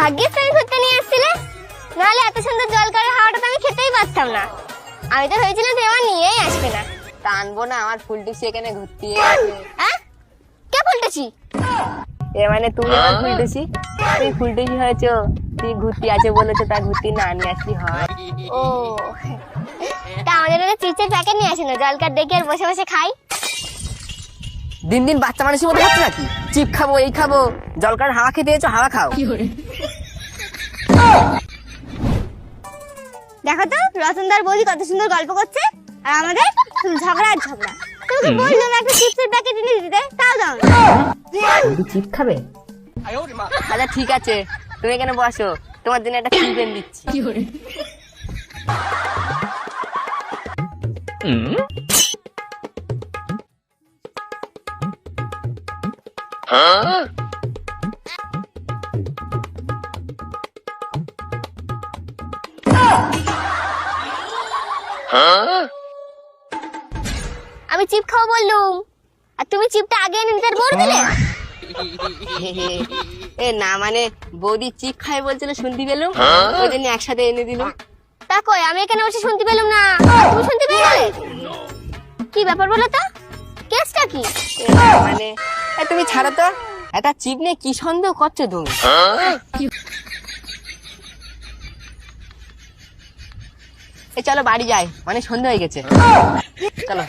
ভাগ্যিস তুমি ঘুরতে নিয়ে এসেছিলে, নাহলে এত সুন্দর জলকারের হাওয়াটা তো আমি খেতেই পারতাম না। আমি তো ভেবেছিলাম তুমি আমার নিয়েই আসবে না। টানবো না, আমার ফুলটুসি এখানে ঘুরতে আছে। হ্যাঁ, কে বলতেছি? এ মানে তুমি আমার ফুলটুসি, তুমি ফুলটুসি হয়েছো, তুমি ঘুরতে আছে বলেছো, তা ঘুরতে না নিয়ে আসলি হয়? ও, তা আমাদের একটা চিপসের প্যাকেট নিয়ে আসেন, জলকার দেখে আর বসে বসে খাই। দিন দিন বাচ্চা মানুষের মতো হচ্ছে নাকি? চিপ খাবো, এই খাবো, জলকার হাওয়া খেতে এসো, হাওয়া খাও। দেখো তো রতনদার বৌদি কত সুন্দর গল্প করছে, আর আমাদের শুধু ঝগড়া আর ঝগড়া। তুমি বললাম একটা চিপসের প্যাকেট এনে দিতে, তাও দাও না। চিপ খাবে? আচ্ছা ঠিক আছে, তুমি এখানে বসো, তোমার জন্য একটা চিপ এনে দিচ্ছি। আমি চিপ খাবো বললুম, আর তুমি চিপটা আগে এনে দিতে আর বল দিলে। এ না মানে বৌদি চিপ খাই বলছিল, শুনতে পেলুম, ওই জন্য একসাথে এনে দিলুম। তা কই আমি এখানে বসে শুনতে পেলাম না, তুমি শুনতে পেয়ে গেলে? কি ব্যাপার বলো তো, কেসটা কি? এ না মানে তুমি ছাড়ো তো, একটা চিপ নিয়ে কি সন্দেহ করছো তুমি? চলো বাড়ি যাই, মানে সন্ধ্যা হয়ে গেছে, চলো।